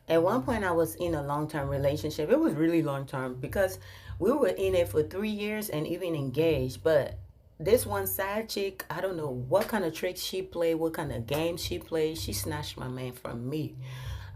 At one point, I was in a long-term relationship. It was really long-term because we were in it for 3 years and even engaged. But this one side chick, I don't know what kind of tricks she played, what kind of games she played. She snatched my man from me.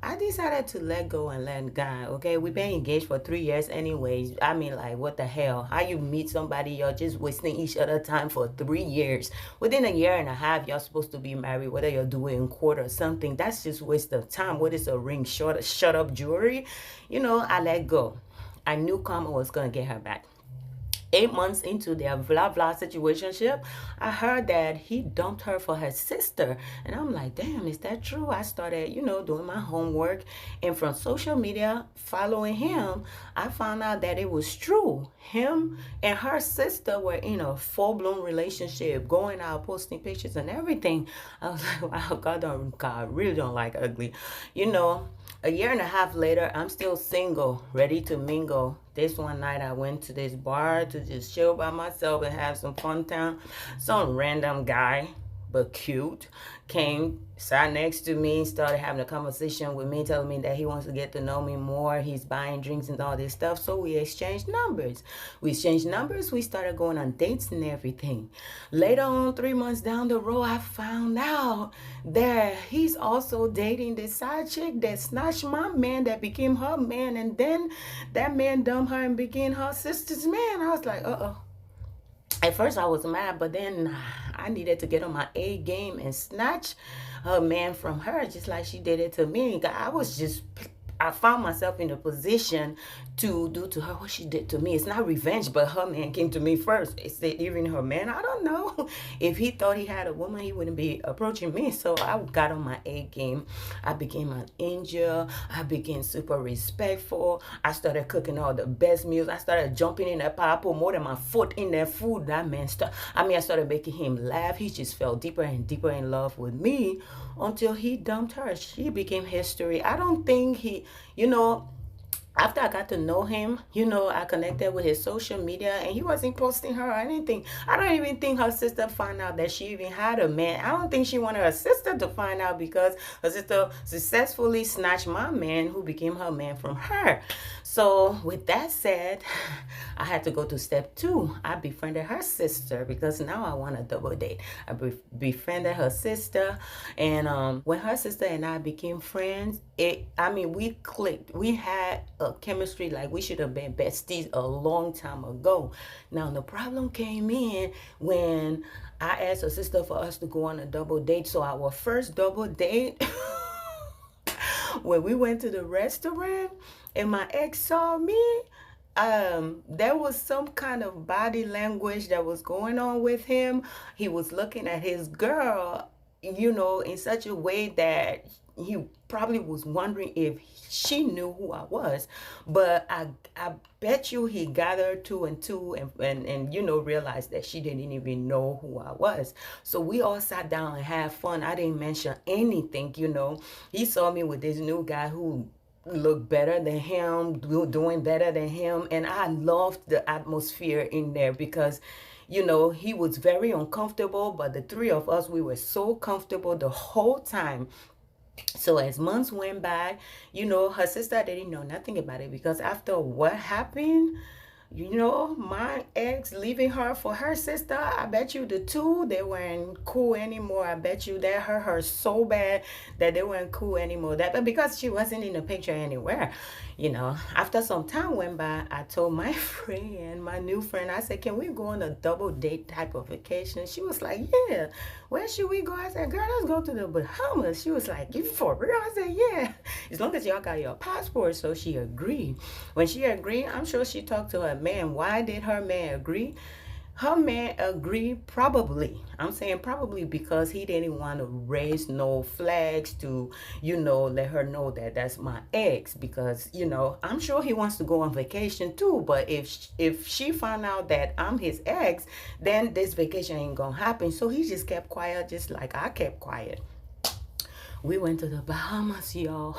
I decided to let go and let God. Okay, we've been engaged for 3 years, anyways. I mean, like, what the hell? How you meet somebody, you're just wasting each other time for 3 years. Within a year and a half, you're supposed to be married. Whether you're doing court or something, that's just waste of time. What is a ring? Shut up jewelry. I let go. I knew karma was gonna get her back. 8 months into their blah blah situationship, I heard that he dumped her for her sister. And I'm like, damn, is that true? I started, doing my homework. And from social media, following him, I found out that it was true. Him and her sister were in a full blown relationship, going out, posting pictures and everything. I was like, wow, God really don't like ugly. You know, a year and a half later, I'm still single, ready to mingle. This one night, I went to this bar to just chill by myself and have some fun time. Some random guy, but cute, came, sat next to me, started having a conversation with me, telling me that he wants to get to know me more. He's buying drinks and all this stuff. So we exchanged numbers. We started going on dates and everything. Later on, 3 months down the road, I found out that he's also dating this side chick that snatched my man, that became her man, and then that man dumped her and became her sister's man. I was like, uh-oh. At first I was mad, but then I needed to get on my A game and snatch her man from her, just like she did it to me. I found myself in a position to do to her what she did to me. It's not revenge, but her man came to me first. Is it even her man? I don't know. If he thought he had a woman, he wouldn't be approaching me. So I got on my A game. I became an angel. I became super respectful. I started cooking all the best meals. I started jumping in that pot. I put more than my foot in that food. That man I started making him laugh. He just fell deeper and deeper in love with me until he dumped her. She became history. I don't think you know, after I got to know him, I connected with his social media and he wasn't posting her or anything. I don't even think her sister found out that she even had a man. I don't think she wanted her sister to find out because her sister successfully snatched my man who became her man from her. So with that said, I had to go to step two. I befriended her sister because now I want a double date. I befriended her sister, and when her sister and I became friends, we clicked. We had a chemistry like we should have been besties a long time ago. Now the problem came in when I asked her sister for us to go on a double date. So our first double date, when we went to the restaurant and my ex saw me, there was some kind of body language that was going on with him. He was looking at his girl, in such a way that he probably was wondering if she knew who I was. But I bet you he gathered two and two and realized that she didn't even know who I was. So we all sat down and had fun. I didn't mention anything. He saw me with this new guy who looked better than him, doing better than him, and I loved the atmosphere in there because he was very uncomfortable, but the three of us, we were so comfortable the whole time. So as months went by, her sister didn't know nothing about it because after what happened, my ex leaving her for her sister, I bet you the two, they weren't cool anymore. I bet you that hurt her so bad that they weren't cool anymore. But because she wasn't in the picture anywhere. After some time went by, I told my friend, my new friend, I said, can we go on a double date type of vacation? She was like, yeah. Where should we go? I said, girl, let's go to the Bahamas. She was like, you for real? I said, yeah. As long as y'all got your passport. So she agreed. When she agreed, I'm sure she talked to her man. Why did her man agree? Her man agreed probably. I'm saying probably because he didn't want to raise no flags to, let her know that that's my ex. Because, I'm sure he wants to go on vacation too. But if she found out that I'm his ex, then this vacation ain't gonna happen. So he just kept quiet, just like I kept quiet. We went to the Bahamas, y'all.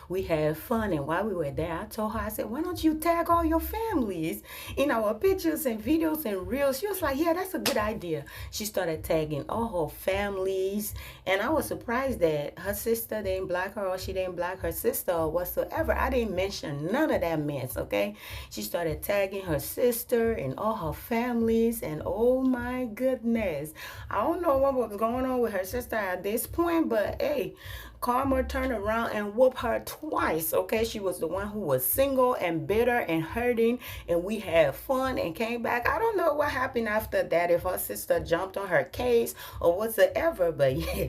We had fun, and while we were there, I told her, I said, "Why don't you tag all your families in our pictures and videos and reels?" She was like, "Yeah, that's a good idea." She started tagging all her families, and I was surprised that her sister didn't block her or she didn't block her sister or whatsoever. I didn't mention none of that mess, okay? She started tagging her sister and all her families, and oh my goodness, I don't know what was going on with her sister at this point, but hey, karma turned around and whooped her twice. Okay, she was the one who was single and bitter and hurting, and we had fun and came back. I don't know what happened after that, if her sister jumped on her case or whatsoever, but yeah,